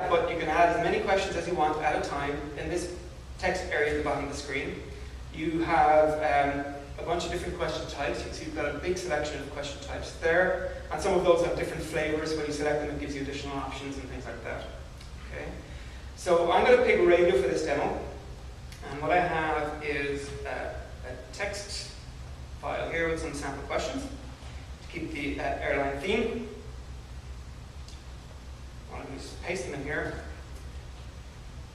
but you can add as many questions as you want at a time in this text area at the bottom of the screen. You have a bunch of different question types. You can see you've got a big selection of question types there, and some of those have different flavors. When you select them, it gives you additional options and things like that. Okay. So I'm going to pick radio for this demo, and what I have is a text file here with some sample questions to keep the airline theme. I'll just paste them in here.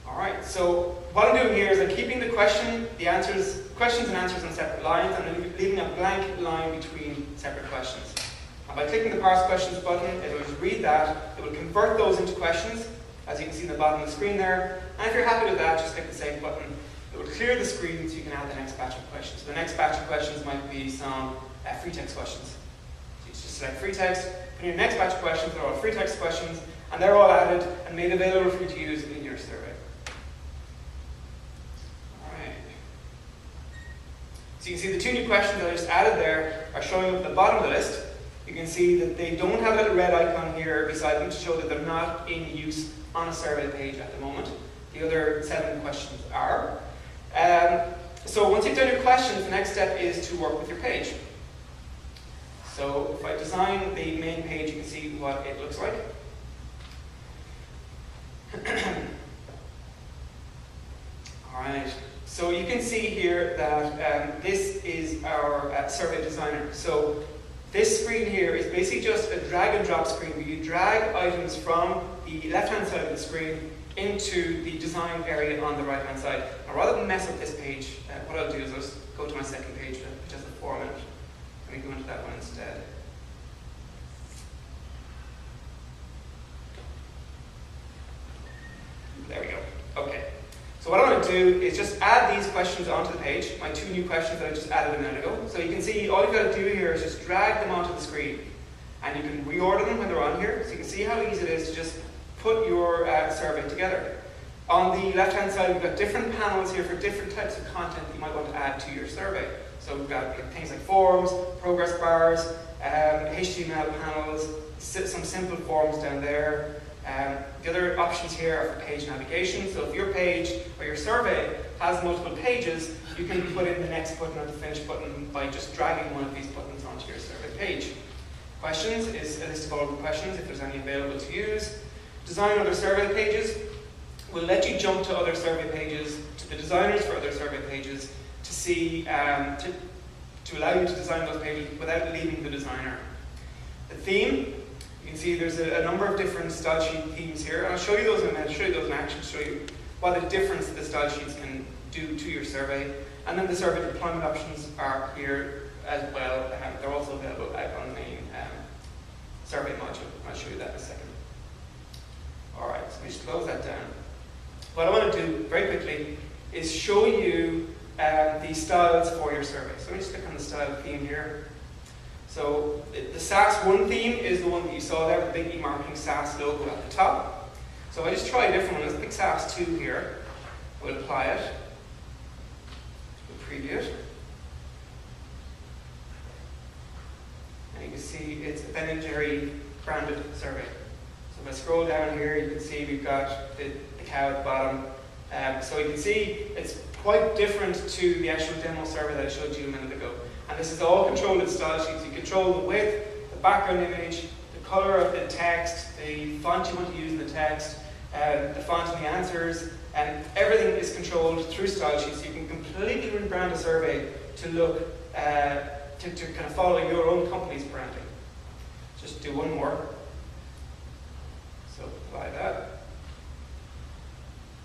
Alright, so what I'm doing here is I'm keeping the questions and answers on separate lines, and I'm leaving a blank line between separate questions. And by clicking the parse questions button, it will just read that. It will convert those into questions, as you can see in the bottom of the screen there. And if you're happy with that, just click the save button. It will clear the screen so you can add the next batch of questions. So the next batch of questions might be some free text questions. So you just select free text, put in your next batch of questions, they're all free text questions, and they're all added and made available for you to use in your survey. Alright. So you can see the two new questions that I just added there are showing up at the bottom of the list. You can see that they don't have a little red icon here beside them to show that they're not in use on a survey page at the moment. The other 7 questions are. So once you've done your questions, the next step is to work with your page. So if I design the main page, you can see what it looks like. Alright, so you can see here that this is our survey designer. So this screen here is basically just a drag and drop screen where you drag items from the left hand side of the screen into the design area on the right hand side. Now rather than mess up this page, what I'll do is I'll just go to my second page, which has the format. Let me go into that one instead. There we go. Okay. So what I want to do is just add these questions onto the page, my 2 new questions that I just added a minute ago. So you can see all you've got to do here is just drag them onto the screen. And you can reorder them when they're on here. So you can see how easy it is to just put your survey together. On the left-hand side, we've got different panels here for different types of content that you might want to add to your survey. So we've got things like forms, progress bars, HTML panels, some simple forms down there. The other options here are for page navigation. So if your page or your survey has multiple pages, you can put in the next button or the finish button by just dragging one of these buttons onto your survey page. Questions is a list of all the questions if there's any available to use. Design other survey pages will let you jump to other survey pages, to the designers for other survey pages, to see, to allow you to design those pages without leaving the designer. The theme, you can see there's a number of different style sheet themes here, and I'll show you those in a minute, show you those in action, show you what the difference the style sheets can do to your survey. And then the survey deployment options are here as well. They're also available out on the main survey module. I'll show you that in a second. Alright, so we just close that down. What I want to do very quickly is show you the styles for your survey. So let me just click on the style theme here. So the SaaS 1 theme is the one that you saw there with the big eMarketingSAAS logo at the top. So I just try a different one. Let's pick SaaS 2 here. We'll apply it. We'll preview it. And you can see it's a Ben & Jerry branded survey. So if I scroll down here, you can see we've got the cow at the bottom. So you can see it's quite different to the actual demo survey that I showed you a minute ago. And this is all controlled in style sheets. You control the width, the background image, the color of the text, the font you want to use in the text, the font in the answers, and everything is controlled through style sheets. So you can completely rebrand a survey to look, to kind of follow your own company's branding. Just do one more. So apply that.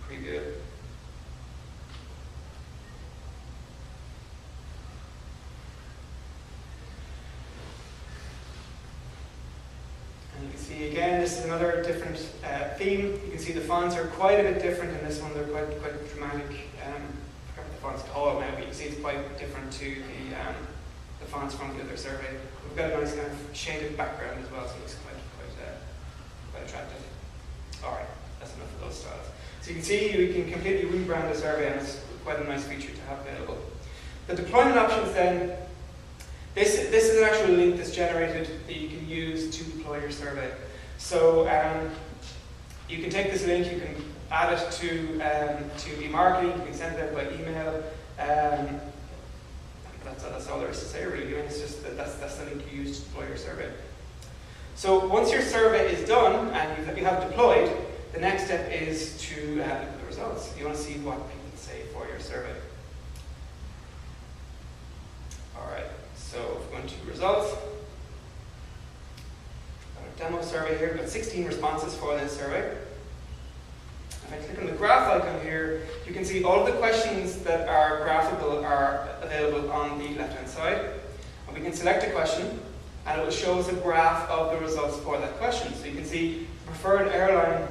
Preview it. And you can see again, this is another different theme. You can see the fonts are quite a bit different in this one. They're quite dramatic. I forgot what the font's called now, but you can see it's quite different to the fonts from the other survey. We've got a nice kind of shaded background as well, so it looks quite attractive. All right, that's enough of those styles. So you can see we can completely rebrand the survey, and it's quite a nice feature to have available. The deployment options then, this is an actual link that's generated that you can use to deploy your survey. So You can take this link, you can add it to eMarketing, you can send it out by email. That's all there is to say really. It's just that's the link you use to deploy your survey. So once your survey is done and you have deployed, the next step is to look at the results. You want to see what people say for your survey. Alright, so if we go into results, got our demo survey here, we've got 16 responses for this survey. If I click on the graph icon here, you can see all of the questions that are graphable are available on the left-hand side. And we can select a question, and it will show us a graph of the results for that question. So you can see the preferred airline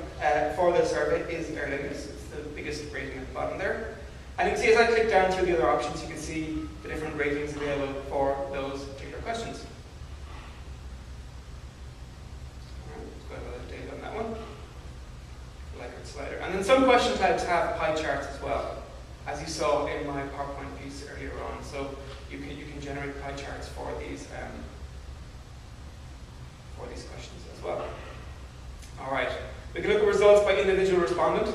for the survey is Aer Lingus. It's the biggest rating at the bottom there. And you can see as I click down through the other options, you can see the different ratings available for those particular questions. Alright, let's go ahead and data on that one. Likert slider. And then some question types have pie charts as well, as you saw in my PowerPoint piece earlier on. So you can generate pie charts for these questions as well. All right, we can look at results by individual respondent.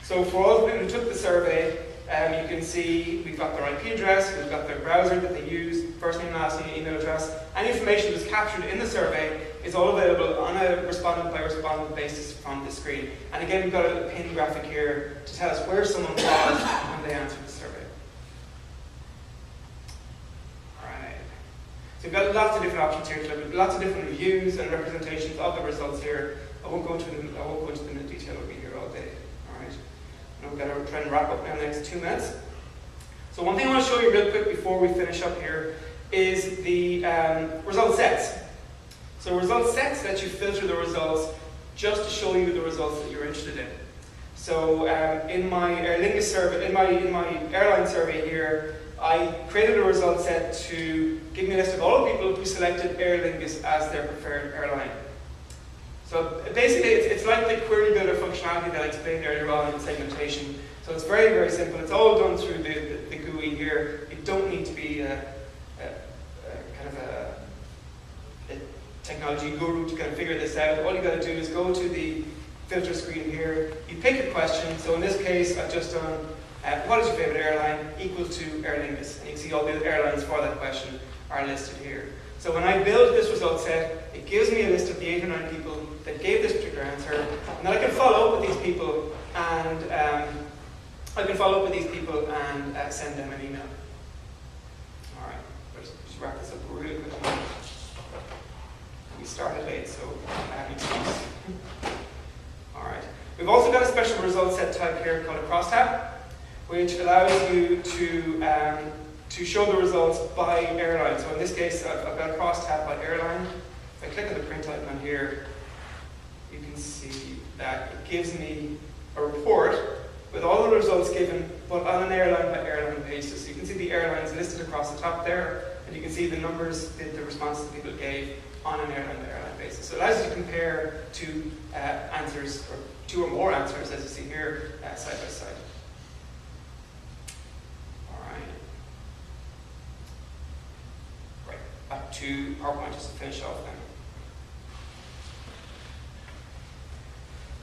So for all the people who took the survey, you can see we've got their IP address, we've got their browser that they use, first name, last name, email address. Any information that's captured in the survey is all available on a respondent by respondent basis from the screen. And again, we've got a pin graphic here to tell us where someone was when they answered the survey. Alright. So we've got lots of different options here to look at, lots of different views and representations of the results here. I won't go into them in detail, we'll be here all day. Alright. And we've got to try and wrap up in the next 2 minutes. So one thing I want to show you real quick before we finish up here is the result sets. So result sets let you filter the results just to show you the results that you're interested in. So in my Aer Lingus survey, in my airline survey here, I created a result set to give me a list of all the people who selected Aer Lingus as their preferred airline. So basically, it's like the query builder functionality that I explained earlier on in segmentation. So it's very, very simple. It's all done through the GUI here. You don't need to be kind of a technology guru to kind of figure this out. All you got to do is go to the filter screen here. You pick a question. So in this case, I've just done what is your favorite airline equal to Aer Lingus, and you can see all the airlines for that question are listed here. So when I build this result set, it gives me a list of the 8 or 9 people that gave this particular answer, and then I can follow up with these people and send them an email. All right, let's just wrap this up really quickly. We started late, so I have excuse. All right, we've also got a special result set type here called a crosstab, which allows you to show the results by airline. So in this case, I've got a crosstab by airline. If I click on the print icon here, you can see that it gives me a report with all the results given, but on an airline by airline basis. So you can see the airlines listed across the top there, and you can see the numbers, the responses that people gave on an airline by airline basis. So it allows you to compare two answers, or 2 or more answers, as you see here, side by side. Back to PowerPoint just to finish off then.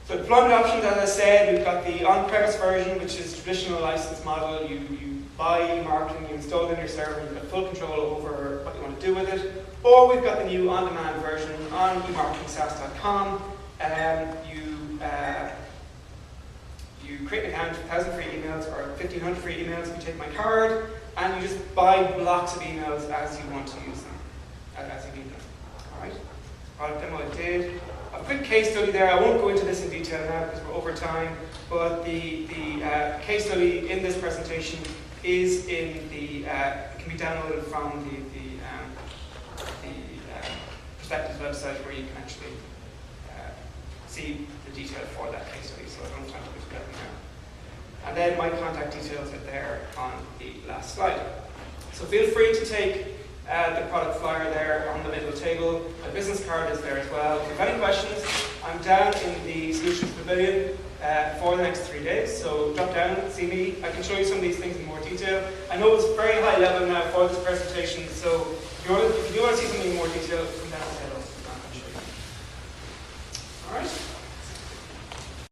So deployment options, as I said, we've got the on-premise version, which is traditional license model. You buy eMarketing, you install it in your server, you've got full control over what you want to do with it. Or we've got the new on-demand version on eMarketingSAAS.com. You create an account, 1,000 free emails or 1,500 free emails if you take my card, and you just buy blocks of emails as you want to use them, as you need them. All right, product demo I did. A quick case study there. I won't go into this in detail now because we're over time, but the case study in this presentation is in the, it can be downloaded from the Perspectives website, where you can actually see the detail for that case study, so I don't have time to go through that now. And then my contact details are there on the last slide. So feel free to take the product flyer there on the middle table. My business card is there as well. If you have any questions, I'm down in the Solutions Pavilion for the next 3 days. So drop down, see me. I can show you some of these things in more detail. I know it's very high level now for this presentation, so if you do want to see something in more detail, come down and say